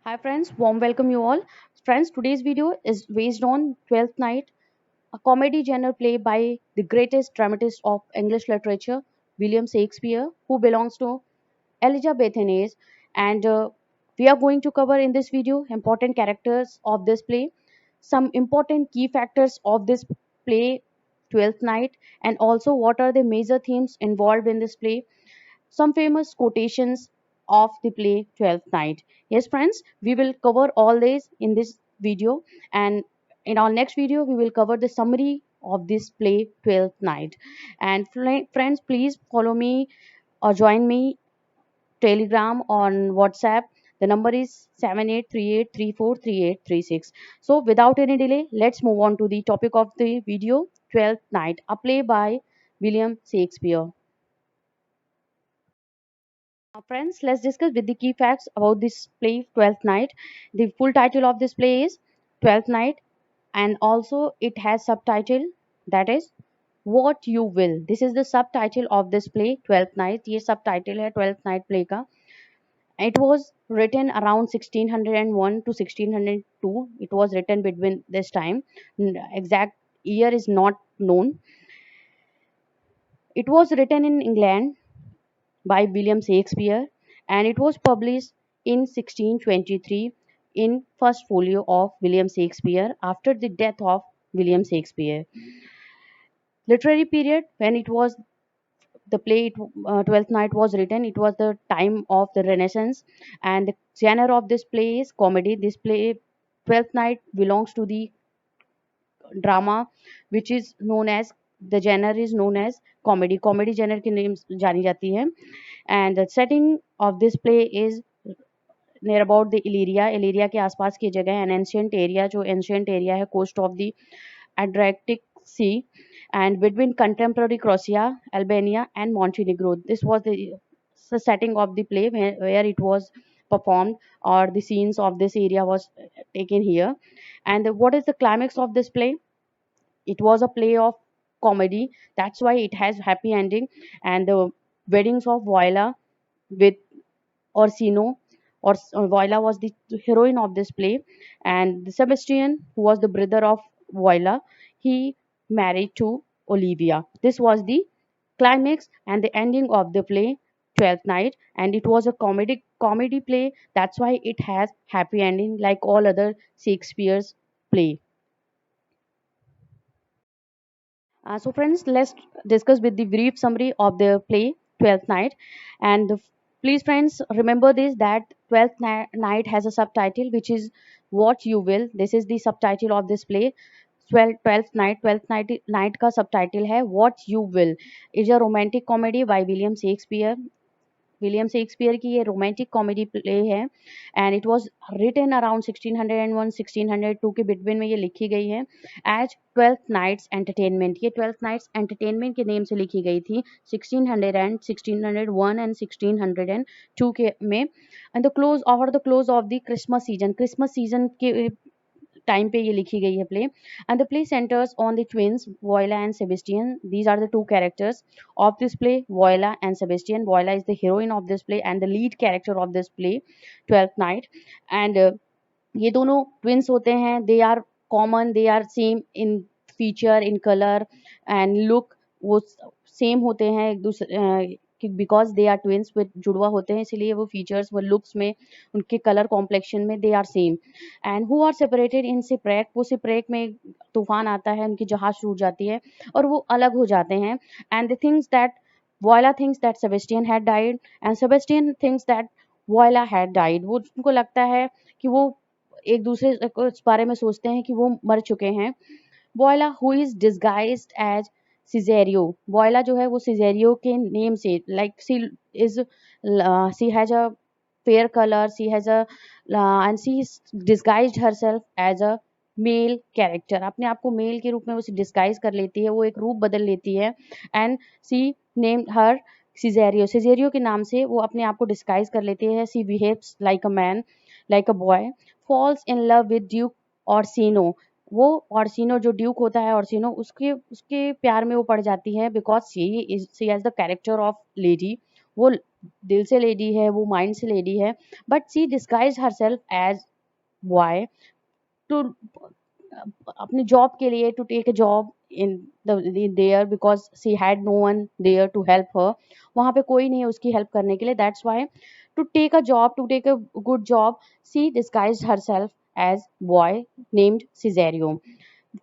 Hi friends, warm welcome you all. Friends, today's video is based on Twelfth Night, a comedy genre play by the greatest dramatist of English literature, William Shakespeare, who belongs to Elizabethan age. And we are going to cover in this video important characters of this play, some important key factors of this play, Twelfth Night, and also what are the major themes involved in this play, some famous quotations of the play Twelfth Night. Yes, friends, we will cover all this in this video, and in our next video, we will cover the summary of this play Twelfth Night. And friends, please follow me or join me Telegram on WhatsApp. The number is 7838343836. So, without any delay, let's move on to the topic of the video Twelfth Night, a play by William Shakespeare. Friends, let's discuss with the key facts about this play, Twelfth Night. The full title of this play is Twelfth Night, and also it has subtitle that is What You Will. This is the subtitle of this play, Twelfth Night. ये subtitle है Twelfth Night play का. It was written around 1601 to 1602. It was written between this time. Exact year is not known. It was written in England by William Shakespeare, and it was published in 1623 in first folio of William Shakespeare after the death of William Shakespeare. Literary period when it was the play Twelfth Night was written, it was the time of the Renaissance, and the genre of this play is comedy. This play Twelfth Night belongs to the drama which is known as, the genre is known as comedy genre के names जानी जाती है. And the setting of this play is near about the Illyria के आसपास की जगह है, an ancient area, जो ancient area है coast of the Adriatic Sea, and between contemporary Croatia, Albania and Montenegro. This was the setting of the play where it was performed, or the scenes of this area was taken here. And what is the climax of this play? It was a play of comedy, that's why it has happy ending. And the weddings of Viola with Orsino, or Viola was the heroine of this play, and Sebastian, who was the brother of Viola, he married to Olivia. This was the climax and the ending of the play Twelfth Night, and it was a comedy play. That's why it has happy ending like all other Shakespeare's play. So, friends, let's discuss with the brief summary of the play Twelfth Night. And please, friends, remember this, that Night has a subtitle which is What You Will. This is the subtitle of this play. Twelfth Night का subtitle है What You Will. It's a romantic comedy by William Shakespeare. William Shakespeare की ये romantic comedy play है, and it was written around 1601 1602 के between में ये लिखी गई है एज ट्वेल्थ नाइट्स एंटरटेनमेंट. ये ट्वेल्थ नाइट्स एंटरटेनमेंट के नेम से लिखी गई थी 1600 एंड 1601 एंड 1602 के में, and the close of the Christmas season के टाइम पे ये लिखी गई है play. And the play centers on the twins Viola and Sebastian. These are the two characters of this play, Voila and Sebastian. Voila is the heroine of this play and the lead character of this play, Twelfth Night. And ये दोनों twins होते हैं. They are common, they are same in feature, in color and look. वो same होते हैं एक दूसरे, because they are twins with जुड़वा होते हैं, इसीलिए वो फीचर्स, वो लुक्स में, उनके कलर कॉम्प्लेक्शन में they are same. And who are separated in shipwreck. वो सिप्रैक में तूफान आता है, उनकी जहाज टूट जाती है और वो अलग हो जाते हैं. And the things that Voila thinks that Sebastian had died, and Sebastian thinks that Voila had died. वो उनको लगता है कि वो एक दूसरे को इस बारे में सोचते हैं कि वो मर चुके हैं. Voila, who is disguised as Cesario. Voila जो है वो Cesario के नेम से, like is she has a fair color, she has a and she disguised herself as a male character. अपने आप को मेल के रूप में वो डिस्गाइज कर लेती है, वो एक रूप बदल लेती है. एंड सी नेम्ड हर सिजेरियो के नाम से वो अपने आप को डिस्गाइज कर लेती है. She behaves like a man, like a boy. Falls in love with duke Orsino. वो ऑर्सिनो जो ड्यूक होता है, ऑर्सिनो, उसके उसके प्यार में वो पड़ जाती है, because she has the character of lady. वो दिल से लेडी है, वो माइंड से लेडी है, but she disguised herself as boy to अपने जॉब के लिए, to take a job in there, because she had no one there to help her. वहाँ पे कोई नहीं है उसकी हेल्प करने के लिए, that's why to take a job, to take a good job, she disguised herself as boy named Cesario,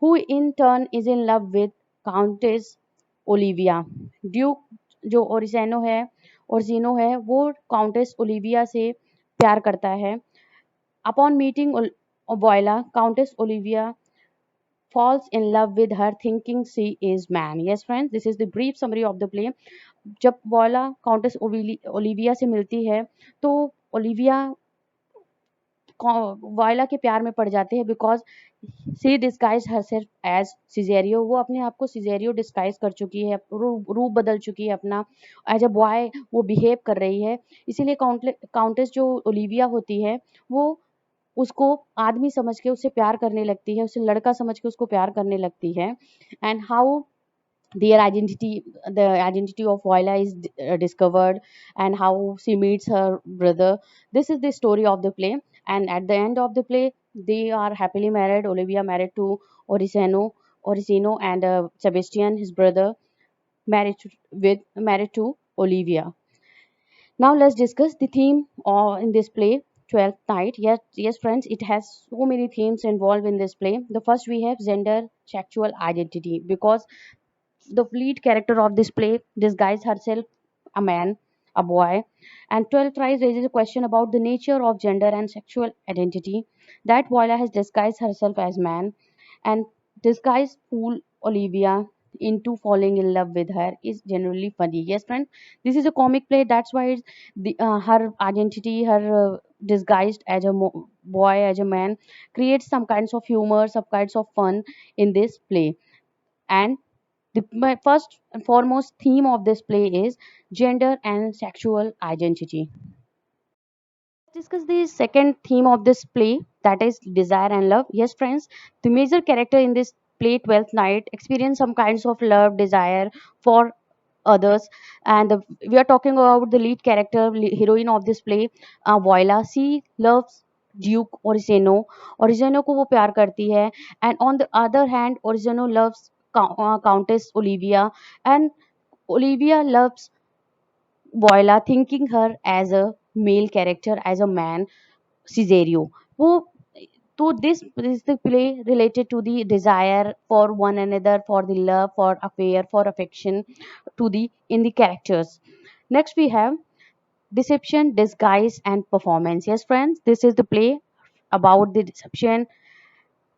who in turn is in love with Countess Olivia. Duke जो ओरिजिनो है वो काउंटेस ओलिविया से प्यार करता है। Upon meeting voila, countess Olivia falls in love with her thinking she is man. Yes friends, this is the brief summary of the play. जब voila countess Olivia से मिलती है तो ओलिविया वॉयला के प्यार में पड़ जाते हैं, because she disguise herself as Cesario, वो अपने आप को सिजेरियो डिस्गाइज कर चुकी है, रूप बदल चुकी है अपना, एज अ बॉय वो बिहेव कर रही है। इसीलिए काउंटेस जो ओलिविया होती है वो उसको आदमी समझ के उससे प्यार करने लगती है, उसे लड़का समझ के उसको प्यार करने लगती है। And how their identity the identity of Voila is discovered, and how she meets her brother. This is the story of the play, and at the end of the play they are happily married. Olivia married to Orisino, and Sebastian, his brother, married to Olivia. Now let's discuss the theme in this play, 12th Night. Yes, friends, it has so many themes involved in this play. The first we have gender, sexual identity, because the lead character of this play disguises herself a man, a boy, and 12th Rise raises a question about the nature of gender and sexual identity. That Voila has disguised herself as man and disguised fool Olivia into falling in love with her is generally funny. Yes, friend, this is a comic play. That's why her identity, her disguised as a boy, as a man, creates some kinds of humor, some kinds of fun in this play. And my first and foremost theme of this play is gender and sexual identity. Let's discuss the second theme of this play, that is desire and love. Yes, friends, the major character in this play, 12th Night, experience some kinds of love, desire for others. And we are talking about the lead character, heroine of this play, Voila. She loves Duke Oriseno. Oriseno को वो प्यार करती है. And on the other hand, Oriseno loves Countess Olivia. And Olivia loves Voila, thinking her as a male character, as a man, Cesario. वो so this is the play related to the desire for one another, for the love, for affair, for affection, to the in the characters. Next we have deception, disguise, and performance. Yes, friends, this is the play about the deception,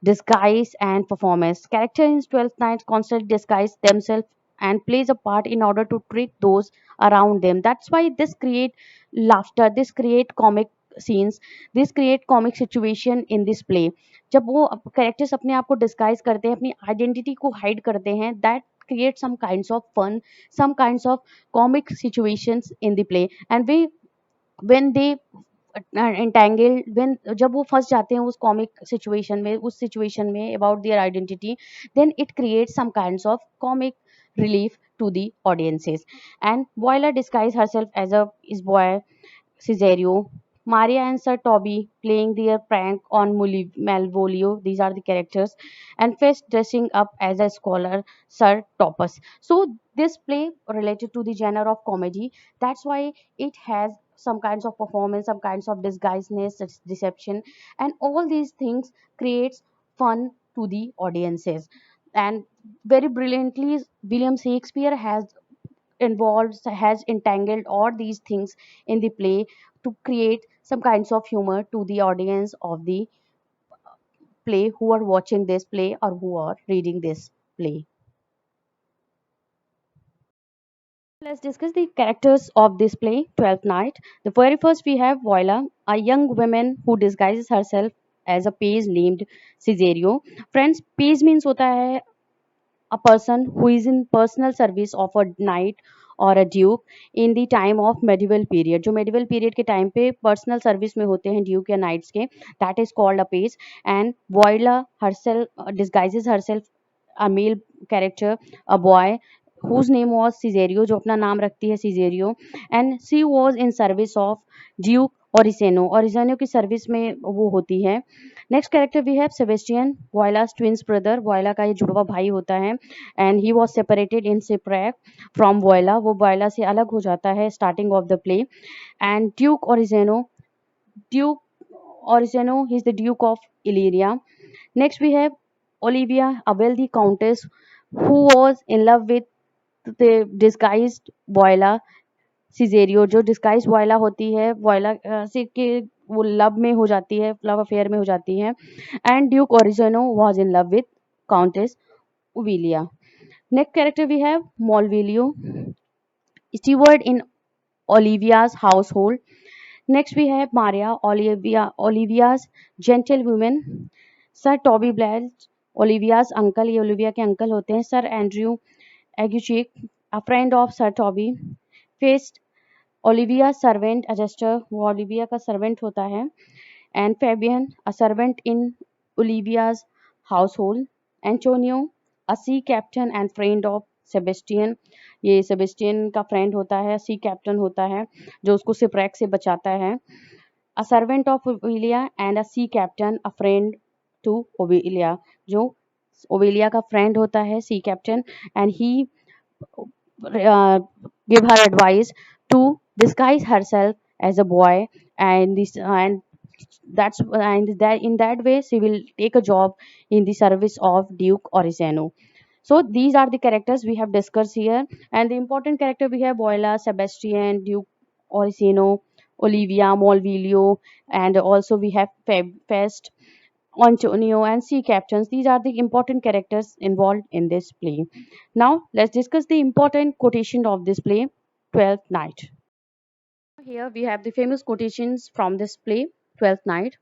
disguise, and performance. Character in 12th Night constantly disguise themselves and plays a part in order to trick those around them. That's why this create laughter, this create comic scenes, this create comic situation in this play. जब वो characters अपने आप को disguise करते हैं, अपनी identity को hide करते हैं, that create some kinds of fun, some kinds of comic situations in the play. And when they entangled, when जब वो फंस जाते हैं उस कॉमिक सिचुएशन में, उस सिचुएशन में about their identity, then it creates some kinds of comic relief to the audiences. And Boiler disguised herself as a is boy Cesario, Maria and Sir Toby playing their prank on Malvolio. These are the characters. And Fest dressing up as a scholar, Sir Topus. So, this play related to the genre of comedy. That's why it has some kinds of performance, some kinds of disguiseness, deception, and all these things creates fun to the audiences. And very brilliantly, William Shakespeare has entangled all these things in the play to create some kinds of humor to the audience of the play who are watching this play or who are reading this play. Let's discuss the characters of this play, 12th Night. The very first we have Voila, a young woman who disguises herself as a page named Cesario. Friends, page means होता है a person who is in personal service of a knight or a duke in the time of medieval period. जो medieval period के time पे personal service में होते हैं duke या knights के, that is called a page. And Voila herself disguises herself a male character, a boy, whose name was Caesarion, जो अपना नाम रखती है Caesarion, and she was in service of Duke Oriseno. Oriseno की service में वो होती है. Next character we have Sebastian, Viola's twins brother. Viola का ये जुड़वा भाई होता है and he was separated in shipwreck from Viola. वो वॉयला से अलग हो जाता है starting of the play. And duke Orsino, duke Orsino is the duke of Illyria. Next we have Olivia, a wealthy countess who was in love with the disguised Viola Cesario. जो disguise voila होती है, voila से के वो love में हो जाती है, लव अफेयर में हो जाती है. And duke Orsino was in love with countess Olivia. Next character we have Malvolio, steward in Olivia's household. Next we have Maria, Olivia's gentlewoman. Sir Toby Belch, Olivia's uncle, ये Olivia के uncle होते हैं. Sir Andrew Aguecheek, a friend of sir Toby. Feste Olivia servant jester, वो Olivia का servant होता है. And Fabian, a servant in Olivia's household. Antonio, a sea captain and friend of Sebastian, ये Sebastian का friend होता है, sea captain होता है जो उसको सिप्रैक से बचाता है. A servant of Olivia and a sea captain, a friend to Olivia, जो ओविलिया का फ्रेंड होता है sea captain. And he give her advice to disguise herself as a boy, and this and that's and that in that way she will take a job in the service of Duke Oriseno. So these are the characters we have discussed here, and the important character we have Boila, Sebastian, Duke Oriseno, Olivia, Molvilio, and also we have Fest, Antonio, and sea captains. These are the important characters involved in this play. Now, let's discuss the important quotation of this play, Twelfth Night. Here we have the famous quotations from this play, Twelfth Night.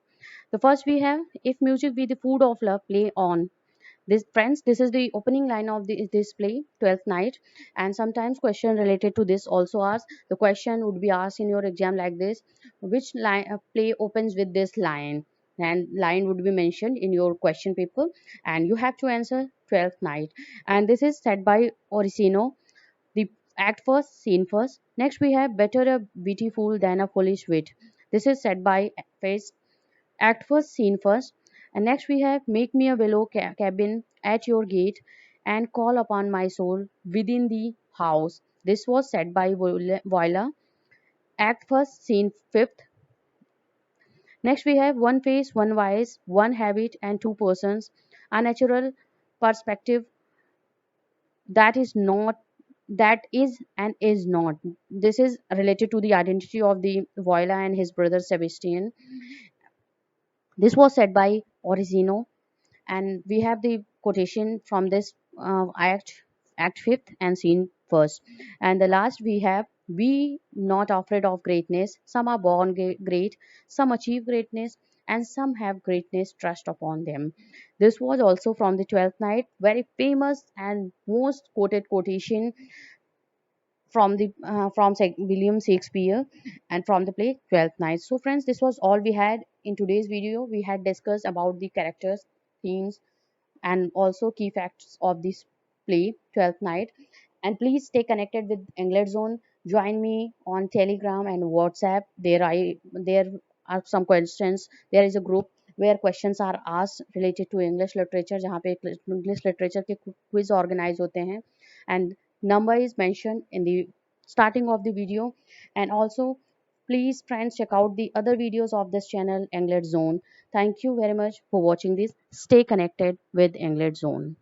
The first we have, if music be the food of love, play on. This friends, this is the opening line of this play, Twelfth Night, and sometimes question related to this also asked. The question would be asked in your exam like this: which line play opens with this line? And line would be mentioned in your question paper, and you have to answer Twelfth Night. And this is said by Orsino. The act first, scene first. Next we have better a witty fool than a foolish wit. This is said by Face. Act first, scene first. And next we have make me a willow cabin at your gate and call upon my soul within the house. This was said by Voila. Act first, scene fifth. Next we have one face, one voice, one habit, and two persons. A natural perspective that is not, that is and is not. This is related to the identity of the Voila and his brother Sebastian. This was said by Orizino, and we have the quotation from this act fifth and scene first. And the last we have, be not afraid of greatness. Some are born great, some achieve greatness, and some have greatness trust upon them. This was also from the 12th night, very famous and most quoted quotation from the William Shakespeare, and from the play Twelfth Night. So friends, this was all we had in today's video. We had discussed about the characters, themes, and also key facts of this play Twelfth Night. And please stay connected with Englet Zone. Join me on Telegram and WhatsApp. There are some questions. There is a group where questions are asked related to English literature, जहाँ पे English literature के quiz organize होते हैं, and number is mentioned in the starting of the video. And also please friends check out the other videos of this channel Englet Zone. Thank you very much for watching this. Stay connected with Englet Zone.